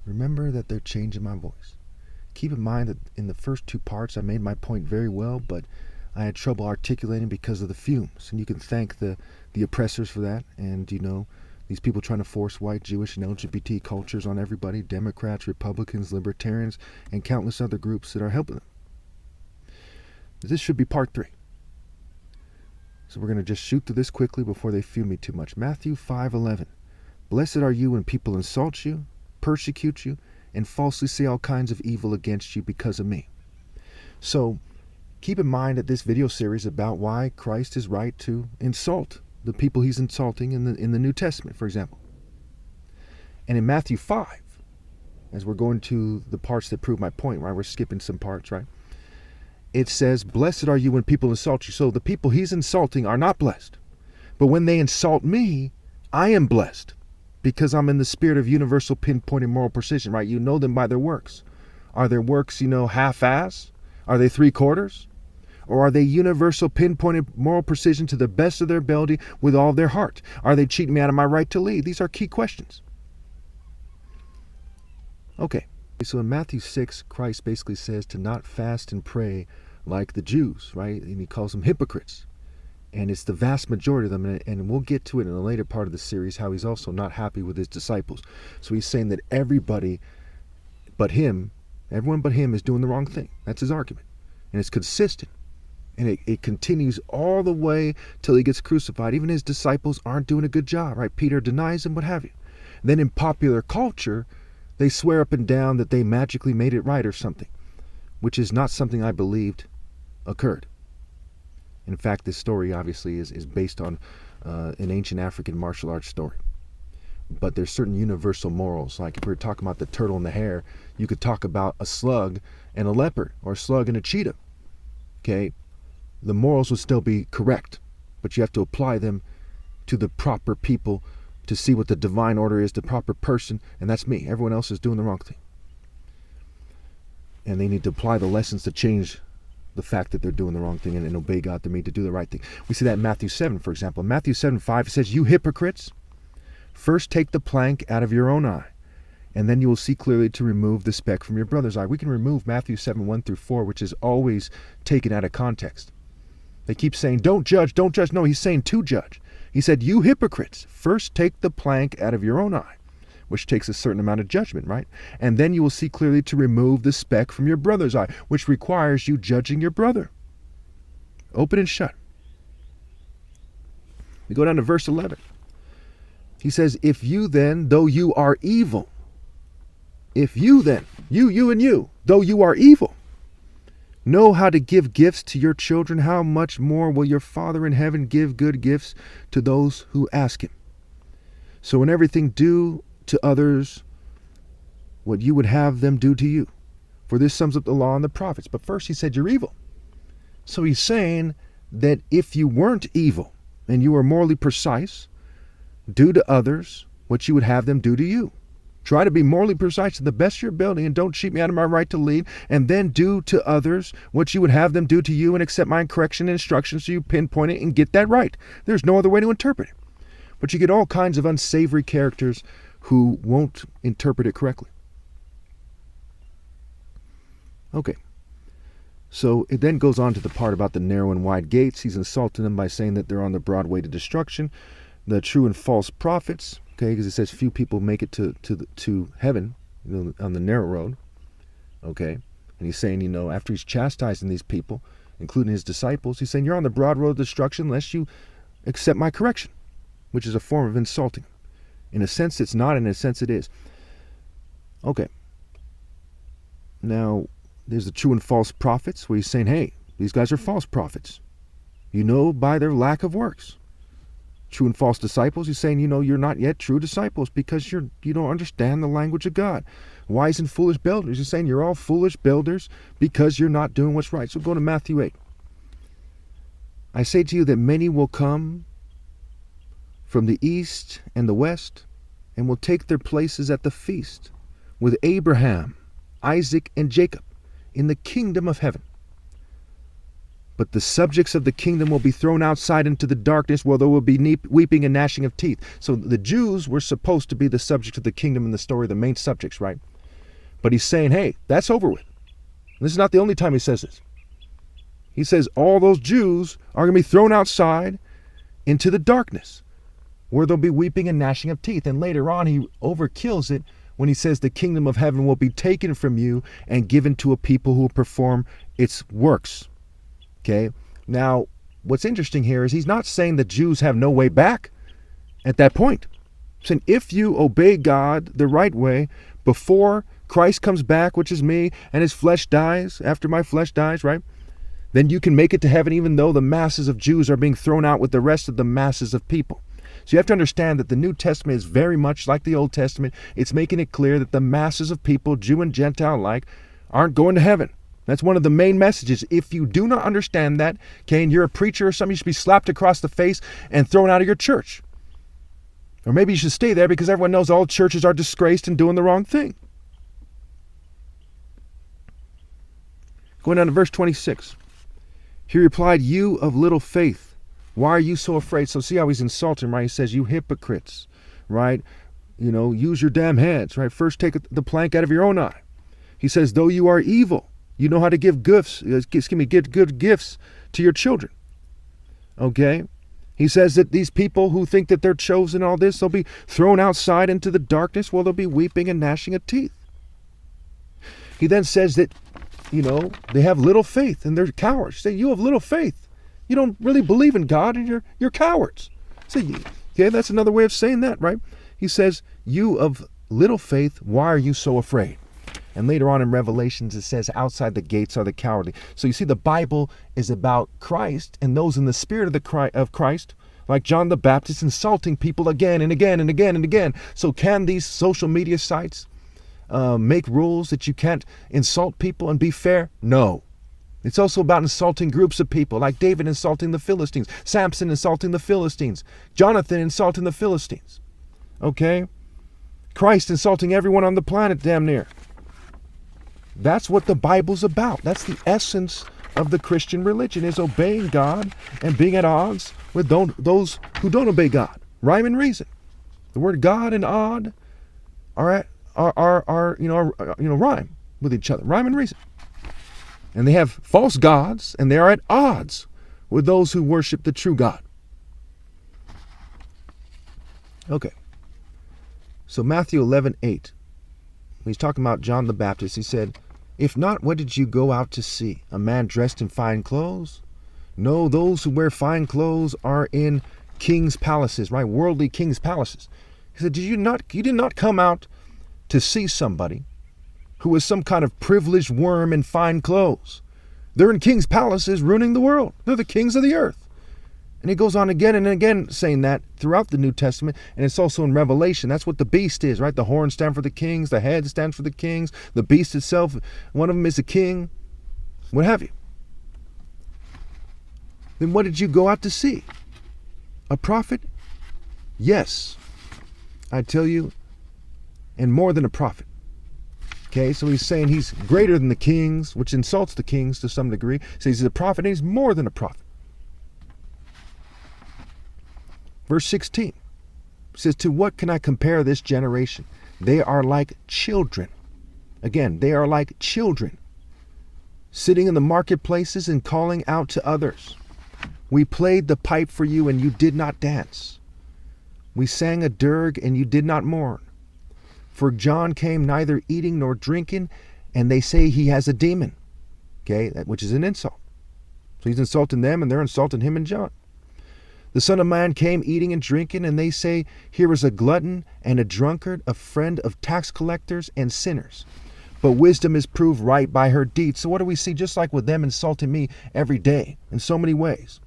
Remember that they're changing my voice. Keep in mind that in the first two parts I made my point very well, but I had trouble articulating because of the fumes. And you can thank the oppressors for that. And, these people trying to force white, Jewish, and LGBT cultures on everybody, Democrats, Republicans, Libertarians, and countless other groups that are helping them. This should be part 3. So we're going to just shoot through this quickly before they fume me too much. Matthew 5:11. Blessed are you when people insult you, persecute you, and falsely say all kinds of evil against you because of me. So keep in mind that this video series is about why Christ is right to insult the people he's insulting in the New Testament, for example. And in Matthew 5, as we're going to the parts that prove my point, right? We're skipping some parts, right? It says, blessed are you when people insult you. So the people he's insulting are not blessed. But when they insult me, I am blessed because I'm in the spirit of universal pinpointed moral precision, right? You know them by their works. Are their works, half-ass? Are they 3/4? Or are they universal pinpointed moral precision to the best of their ability with all their heart? Are they cheating me out of my right to lead? These are key questions. Okay, so in Matthew 6, Christ basically says to not fast and pray like the Jews, right? And he calls them hypocrites. And it's the vast majority of them, and we'll get to it in a later part of the series, how he's also not happy with his disciples. So he's saying that everybody but him, everyone but him is doing the wrong thing. That's his argument. And it's consistent. And it continues all the way till he gets crucified. Even his disciples aren't doing a good job, right? Peter denies him, what have you. And then in popular culture, they swear up and down that they magically made it right or something, which is not something I believed occurred. In fact, this story obviously is based on an ancient African martial arts story. But there's certain universal morals. Like if we were talking about the turtle and the hare, you could talk about a slug and a leopard, or a slug and a cheetah. Okay? The morals would still be correct, but you have to apply them to the proper people to see what the divine order is, the proper person, and that's me. Everyone else is doing the wrong thing. And they need to apply the lessons to change the fact that they're doing the wrong thing and obey God to me to do the right thing. We see that in Matthew 7, for example. In Matthew 7:5, it says, you hypocrites, first take the plank out of your own eye, and then you will see clearly to remove the speck from your brother's eye. We can remove Matthew 7:1-4, which is always taken out of context. They keep saying, don't judge, don't judge. No, he's saying to judge. He said, you hypocrites, first take the plank out of your own eye, which takes a certain amount of judgment, right? And then you will see clearly to remove the speck from your brother's eye, which requires you judging your brother. Open and shut. We go down to verse 11. He says, if you then, though you are evil, if you then, you and you, though you are evil, know how to give gifts to your children, how much more will your Father in heaven give good gifts to those who ask him? So in everything, do to others what you would have them do to you. For this sums up the law and the prophets. But first he said you're evil. So he's saying that if you weren't evil and you were morally precise, do to others what you would have them do to you. Try to be morally precise to the best of your ability and don't cheat me out of my right to lead, and then do to others what you would have them do to you and accept my correction and instruction so you pinpoint it and get that right. There's no other way to interpret it. But you get all kinds of unsavory characters who won't interpret it correctly. Okay. So it then goes on to the part about the narrow and wide gates. He's insulting them by saying that they're on the broad way to destruction. The true and false prophets, okay, because it says few people make it to heaven, on the narrow road, okay. And he's saying, after he's chastising these people, including his disciples, he's saying you're on the broad road of destruction unless you accept my correction, which is a form of insulting. In a sense, it's not. In a sense, it is. Okay. Now, there's the true and false prophets, where he's saying, hey, these guys are false prophets. You know by their lack of works. True and false disciples, he's saying, you're not yet true disciples because you don't understand the language of God. Wise and foolish builders, he's saying you're all foolish builders because you're not doing what's right. So go to Matthew 8. I say to you that many will come from the east and the west and will take their places at the feast with Abraham, Isaac, and Jacob in the kingdom of heaven. But the subjects of the kingdom will be thrown outside into the darkness where there will be weeping and gnashing of teeth. So the Jews were supposed to be the subject of the kingdom in the story, the main subjects, right? But he's saying, hey, that's over with. This is not the only time he says this. He says all those Jews are going to be thrown outside into the darkness, where there'll be weeping and gnashing of teeth. And later on, he overkills it when he says the kingdom of heaven will be taken from you and given to a people who will perform its works. Okay? Now, what's interesting here is he's not saying the Jews have no way back at that point. He's saying if you obey God the right way before Christ comes back, which is me, and his flesh dies, after my flesh dies, right? Then you can make it to heaven even though the masses of Jews are being thrown out with the rest of the masses of people. So you have to understand that the New Testament is very much like the Old Testament. It's making it clear that the masses of people, Jew and Gentile alike, aren't going to heaven. That's one of the main messages. If you do not understand that, okay, and you're a preacher or something, you should be slapped across the face and thrown out of your church. Or maybe you should stay there because everyone knows all churches are disgraced and doing the wrong thing. Going down to verse 26. He replied, you of little faith, why are you so afraid? So see how he's insulting, right? He says, you hypocrites, right? You know, use your damn heads, right? First take the plank out of your own eye. He says, though you are evil, you know how to give gifts, give good gifts to your children. Okay? He says that these people who think that they're chosen, all this, they'll be thrown outside into the darkness where they'll be weeping and gnashing of teeth. He then says that, you know, they have little faith and they're cowards. Say, you have little faith. You don't really believe in God and you're cowards. Say, okay, that's another way of saying that, right? He says, you of little faith, why are you so afraid? And later on in Revelations, it says, outside the gates are the cowardly. So you see, the Bible is about Christ and those in the spirit of Christ, like John the Baptist, insulting people again and again and again and again. So can these social media sites make rules that you can't insult people and be fair? No. It's also about insulting groups of people, like David insulting the Philistines, Samson insulting the Philistines, Jonathan insulting the Philistines. Okay? Christ insulting everyone on the planet, damn near. That's what the Bible's about. That's the essence of the Christian religion, is obeying God and being at odds with those who don't obey God. Rhyme and reason. The word God and odd are rhyme with each other. Rhyme and reason. And they have false gods, and they are at odds with those who worship the true God. Okay. So Matthew 11:8. He's talking about John the Baptist. He said, if not, what did you go out to see? A man dressed in fine clothes? No, those who wear fine clothes are in king's palaces, right? Worldly king's palaces. He said, you did not come out to see somebody who was some kind of privileged worm in fine clothes. They're in king's palaces ruining the world. They're the kings of the earth. And he goes on again and again saying that throughout the New Testament, and it's also in Revelation. That's what the beast is, right? The horn stands for the kings, the head stands for the kings, the beast itself, one of them is a king, what have you. Then what did you go out to see? A prophet? Yes, I tell you, and more than a prophet. Okay, so he's saying he's greater than the kings, which insults the kings to some degree. So he's a prophet, and he's more than a prophet. Verse 16 says, to what can I compare this generation? They are like children. Again, they are like children, sitting in the marketplaces and calling out to others. We played the pipe for you and you did not dance. We sang a dirge and you did not mourn. For John came neither eating nor drinking, and they say he has a demon. Okay, which is an insult. So he's insulting them and they're insulting him and John. The Son of Man came eating and drinking, and they say, here is a glutton and a drunkard, a friend of tax collectors and sinners. But wisdom is proved right by her deeds. So what do we see? Just like with them insulting me every day in so many ways.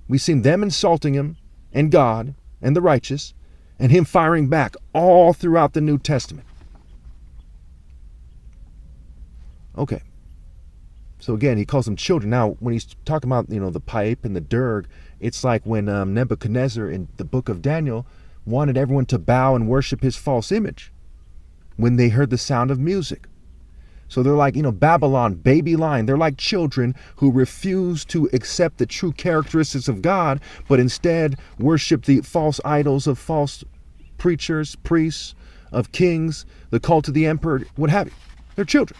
We see them insulting him and God and the righteous, and him firing back all throughout the New Testament. Okay. So again, he calls them children. Now, when he's talking about, the pipe and the dirge, it's like when Nebuchadnezzar in the book of Daniel wanted everyone to bow and worship his false image when they heard the sound of music. So they're like, Babylon, baby lion. They're like children who refuse to accept the true characteristics of God, but instead worship the false idols of false preachers, priests, of kings, the cult of the emperor, what have you. They're children.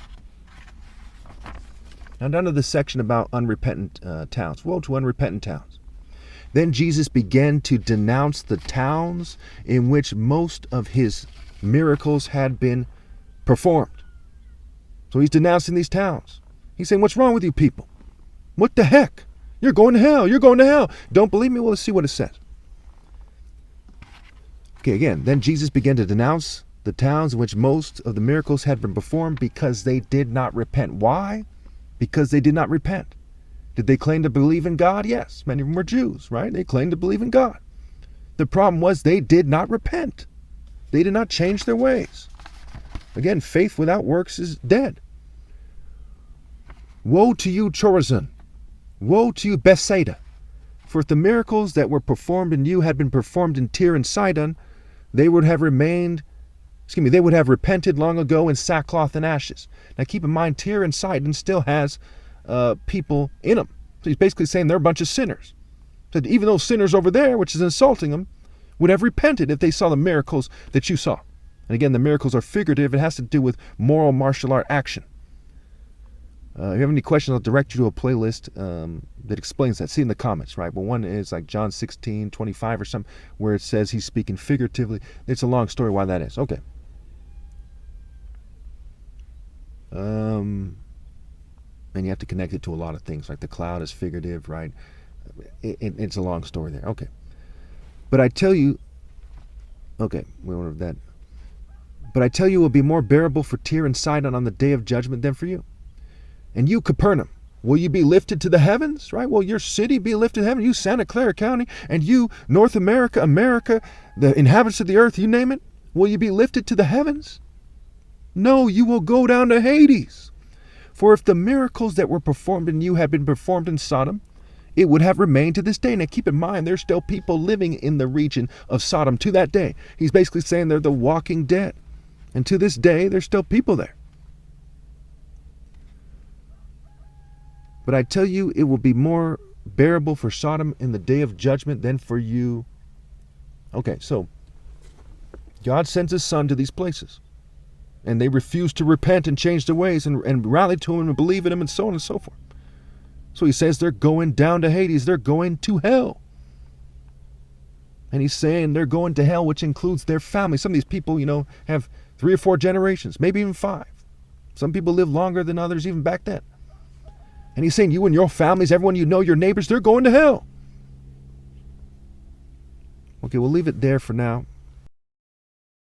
Now down to the section about unrepentant towns. Woe to unrepentant towns. Then Jesus began to denounce the towns in which most of his miracles had been performed. So he's denouncing these towns. He's saying, what's wrong with you people? What the heck? You're going to hell. You're going to hell. Don't believe me? Well, let's see what it says. Okay, again, then Jesus began to denounce the towns in which most of the miracles had been performed because they did not repent. Why? Because they did not repent. Did they claim to believe in God? Yes. Many of them were Jews, right? They claimed to believe in God. The problem was they did not repent. They did not change their ways. Again, faith without works is dead. Woe to you, Chorazin. Woe to you, Bethsaida. For if the miracles that were performed in you had been performed in Tyre and Sidon, they would have repented long ago in sackcloth and ashes. Now keep in mind, Tyre and Sidon still has people in them. So he's basically saying they're a bunch of sinners. So even those sinners over there, which is insulting them, would have repented if they saw the miracles that you saw. And again, the miracles are figurative. It has to do with moral martial art action. If you have any questions, I'll direct you to a playlist that explains that. See in the comments, right? But one is like John 16:25 or something, where it says he's speaking figuratively. It's a long story why that is. Okay. And you have to connect it to a lot of things, like the cloud is figurative, right? It's a long story there. Okay. But I tell you, okay, we won't have that. But I tell you, it will be more bearable for Tyre and Sidon on the day of judgment than for you. And you, Capernaum, will you be lifted to the heavens, right? Will your city be lifted to heaven? You, Santa Clara County, and you, North America, the inhabitants of the earth, you name it, will you be lifted to the heavens? No, you will go down to Hades. For if the miracles that were performed in you had been performed in Sodom, it would have remained to this day. Now keep in mind, there's still people living in the region of Sodom to that day. He's basically saying they're the walking dead. And to this day, there's still people there. But I tell you, it will be more bearable for Sodom in the day of judgment than for you. Okay, so God sends his son to these places. And they refuse to repent and change their ways and rally to him and believe in him and so on and so forth. So he says they're going down to Hades. They're going to hell. And he's saying they're going to hell, which includes their family. Some of these people, have 3 or 4 generations, maybe even 5. Some people live longer than others even back then. And he's saying you and your families, everyone you know, your neighbors, they're going to hell. Okay, we'll leave it there for now.